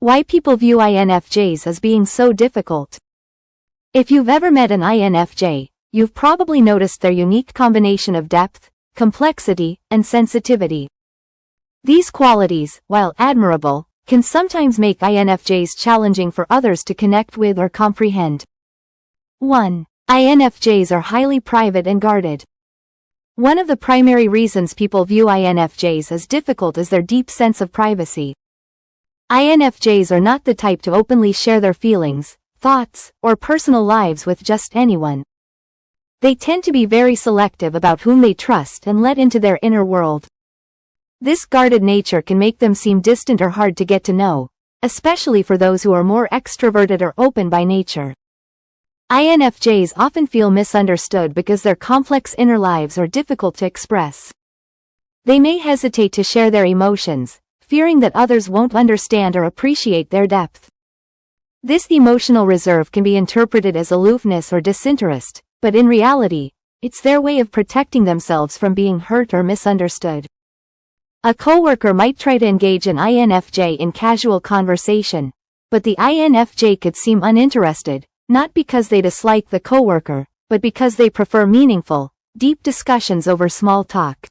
Why people view INFJs as being so difficult. If you've ever met an INFJ, you've probably noticed their unique combination of depth, complexity, and sensitivity. These qualities, while admirable, can sometimes make INFJs challenging for others to connect with or comprehend. 1. INFJs are highly private and guarded. One of the primary reasons people view INFJs as difficult is their deep sense of privacy. INFJs are not the type to openly share their feelings, thoughts, or personal lives with just anyone. They tend to be very selective about whom they trust and let into their inner world. This guarded nature can make them seem distant or hard to get to know, especially for those who are more extroverted or open by nature. INFJs often feel misunderstood because their complex inner lives are difficult to express. They may hesitate to share their emotions, fearing that others won't understand or appreciate their depth. This emotional reserve can be interpreted as aloofness or disinterest, but in reality, it's their way of protecting themselves from being hurt or misunderstood. A coworker might try to engage an INFJ in casual conversation, but the INFJ could seem uninterested, not because they dislike the coworker, but because they prefer meaningful, deep discussions over small talk.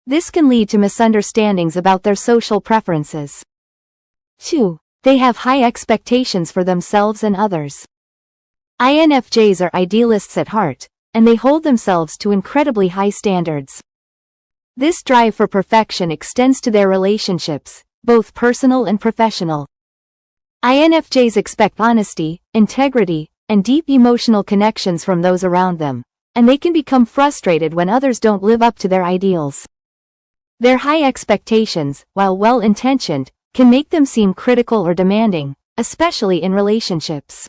This can lead to misunderstandings about their social preferences. 2. They have high expectations for themselves and others. INFJs are idealists at heart, and they hold themselves to incredibly high standards. This drive for perfection extends to their relationships, both personal and professional. INFJs expect honesty, integrity, and deep emotional connections from those around them, and they can become frustrated when others don't live up to their ideals. Their high expectations, while well-intentioned, can make them seem critical or demanding, especially in relationships.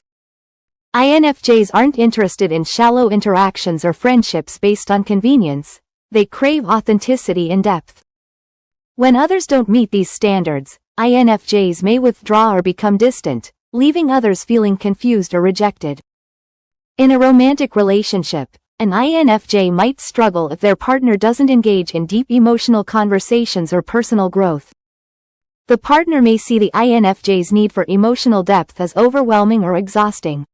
INFJs aren't interested in shallow interactions or friendships based on convenience. They crave authenticity and depth. When others don't meet these standards, INFJs may withdraw or become distant, leaving others feeling confused or rejected. In a romantic relationship, an INFJ might struggle if their partner doesn't engage in deep emotional conversations or personal growth. The partner may see the INFJ's need for emotional depth as overwhelming or exhausting.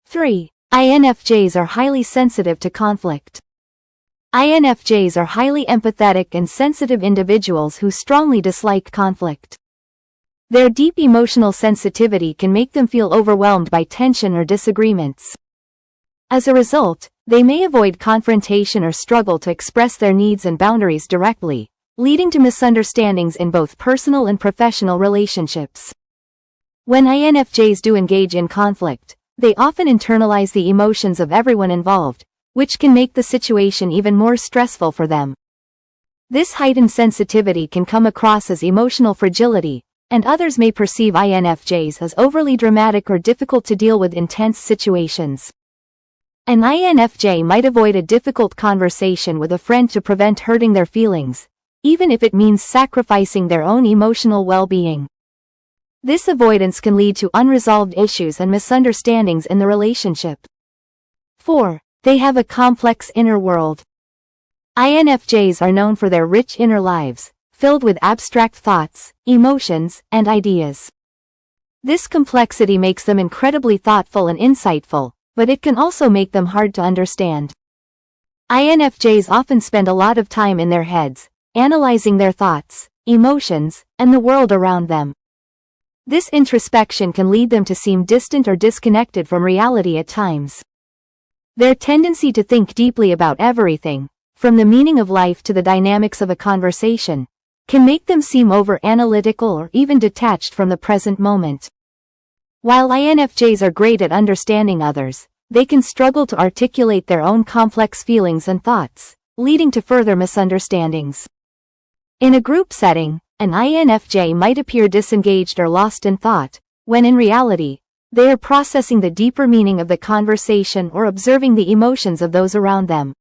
3. INFJs are highly sensitive to conflict. INFJs are highly empathetic and sensitive individuals who strongly dislike conflict. Their deep emotional sensitivity can make them feel overwhelmed by tension or disagreements. As a result, they may avoid confrontation or struggle to express their needs and boundaries directly, leading to misunderstandings in both personal and professional relationships. When INFJs do engage in conflict, they often internalize the emotions of everyone involved, which can make the situation even more stressful for them. This heightened sensitivity can come across as emotional fragility, and others may perceive INFJs as overly dramatic or difficult to deal with intense situations. An INFJ might avoid a difficult conversation with a friend to prevent hurting their feelings, even if it means sacrificing their own emotional well-being. This avoidance can lead to unresolved issues and misunderstandings in the relationship. 4. They have a complex inner world. INFJs are known for their rich inner lives, filled with abstract thoughts, emotions, and ideas. This complexity makes them incredibly thoughtful and insightful, but it can also make them hard to understand. INFJs often spend a lot of time in their heads, analyzing their thoughts, emotions, and the world around them. This introspection can lead them to seem distant or disconnected from reality at times. Their tendency to think deeply about everything, from the meaning of life to the dynamics of a conversation, can make them seem over-analytical or even detached from the present moment. While INFJs are great at understanding others, they can struggle to articulate their own complex feelings and thoughts, leading to further misunderstandings. In a group setting, an INFJ might appear disengaged or lost in thought, when in reality, they are processing the deeper meaning of the conversation or observing the emotions of those around them.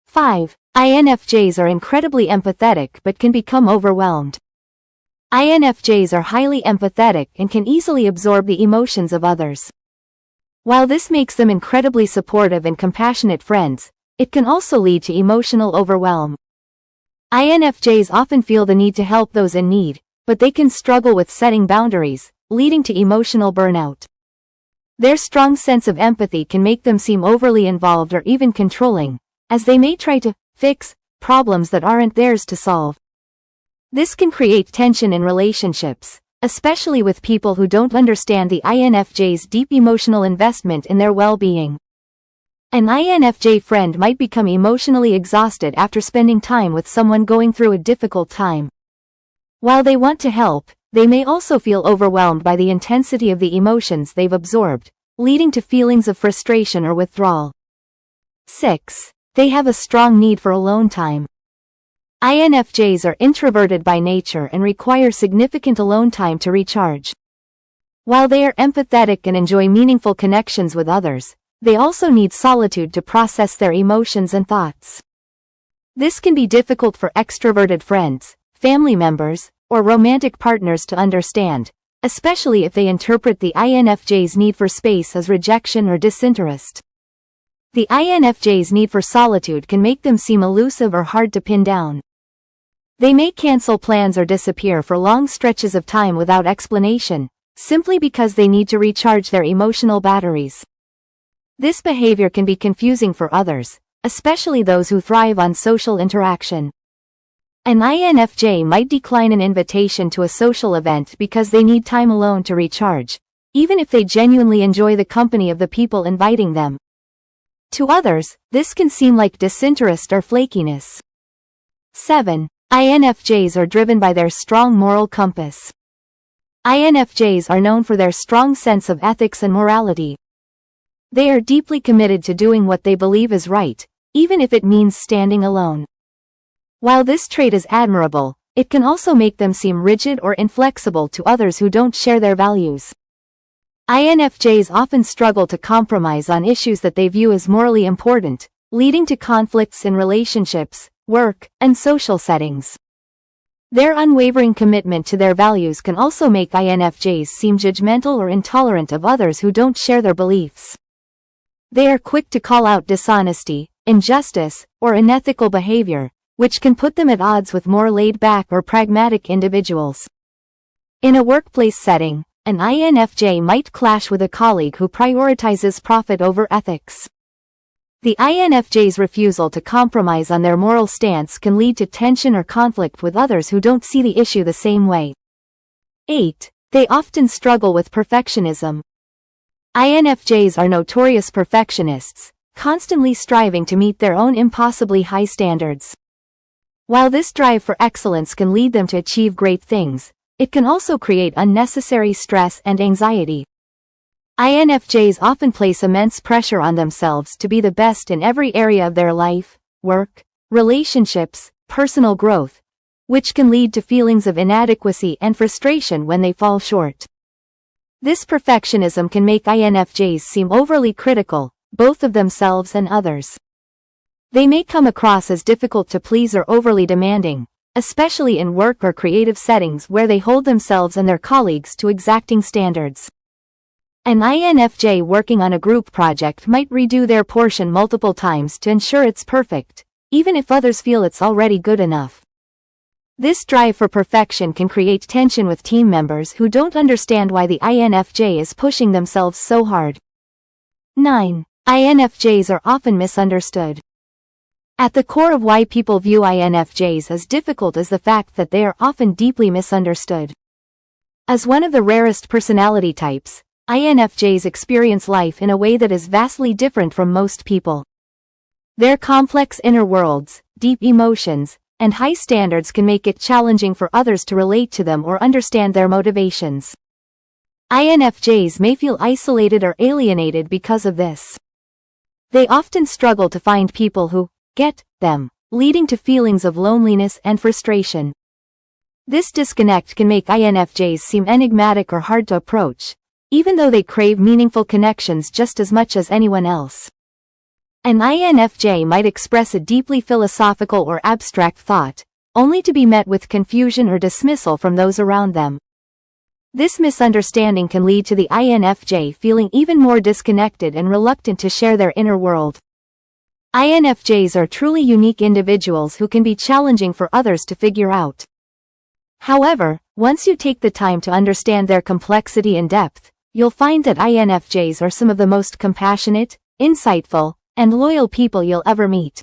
5. INFJs are incredibly empathetic but can become overwhelmed. INFJs are highly empathetic and can easily absorb the emotions of others. While this makes them incredibly supportive and compassionate friends, it can also lead to emotional overwhelm. INFJs often feel the need to help those in need, but they can struggle with setting boundaries, leading to emotional burnout. Their strong sense of empathy can make them seem overly involved or even controlling, as they may try to fix problems that aren't theirs to solve. This can create tension in relationships, especially with people who don't understand the INFJ's deep emotional investment in their well-being. An INFJ friend might become emotionally exhausted after spending time with someone going through a difficult time. While they want to help, they may also feel overwhelmed by the intensity of the emotions they've absorbed, leading to feelings of frustration or withdrawal. 6. They have a strong need for alone time. INFJs are introverted by nature and require significant alone time to recharge. While they are empathetic and enjoy meaningful connections with others, they also need solitude to process their emotions and thoughts. This can be difficult for extroverted friends, family members, or romantic partners to understand, especially if they interpret the INFJ's need for space as rejection or disinterest. The INFJ's need for solitude can make them seem elusive or hard to pin down. They may cancel plans or disappear for long stretches of time without explanation, simply because they need to recharge their emotional batteries. This behavior can be confusing for others, especially those who thrive on social interaction. An INFJ might decline an invitation to a social event because they need time alone to recharge, even if they genuinely enjoy the company of the people inviting them. To others, this can seem like disinterest or flakiness. 7. INFJs are driven by their strong moral compass. INFJs are known for their strong sense of ethics and morality. They are deeply committed to doing what they believe is right, even if it means standing alone. While this trait is admirable, it can also make them seem rigid or inflexible to others who don't share their values. INFJs often struggle to compromise on issues that they view as morally important, leading to conflicts in relationships, work, and social settings. Their unwavering commitment to their values can also make INFJs seem judgmental or intolerant of others who don't share their beliefs. They are quick to call out dishonesty, injustice, or unethical behavior, which can put them at odds with more laid-back or pragmatic individuals. In a workplace setting, an INFJ might clash with a colleague who prioritizes profit over ethics. The INFJ's refusal to compromise on their moral stance can lead to tension or conflict with others who don't see the issue the same way. 8. They often struggle with perfectionism. INFJs are notorious perfectionists, constantly striving to meet their own impossibly high standards. While this drive for excellence can lead them to achieve great things, it can also create unnecessary stress and anxiety. INFJs often place immense pressure on themselves to be the best in every area of their life, work, relationships, personal growth, which can lead to feelings of inadequacy and frustration when they fall short. This perfectionism can make INFJs seem overly critical, both of themselves and others. They may come across as difficult to please or overly demanding, especially in work or creative settings where they hold themselves and their colleagues to exacting standards. An INFJ working on a group project might redo their portion multiple times to ensure it's perfect, even if others feel it's already good enough. This drive for perfection can create tension with team members who don't understand why the INFJ is pushing themselves so hard. 9. INFJs are often misunderstood. At the core of why people view INFJs as difficult is the fact that they are often deeply misunderstood. As one of the rarest personality types, INFJs experience life in a way that is vastly different from most people. Their complex inner worlds, deep emotions, and high standards can make it challenging for others to relate to them or understand their motivations. INFJs may feel isolated or alienated because of this. They often struggle to find people who get them, leading to feelings of loneliness and frustration. This disconnect can make INFJs seem enigmatic or hard to approach, even though they crave meaningful connections just as much as anyone else. An INFJ might express a deeply philosophical or abstract thought, only to be met with confusion or dismissal from those around them. This misunderstanding can lead to the INFJ feeling even more disconnected and reluctant to share their inner world. INFJs are truly unique individuals who can be challenging for others to figure out. However, Once you take the time to understand their complexity and depth, you'll find that INFJs are some of the most compassionate, insightful, and loyal people you'll ever meet.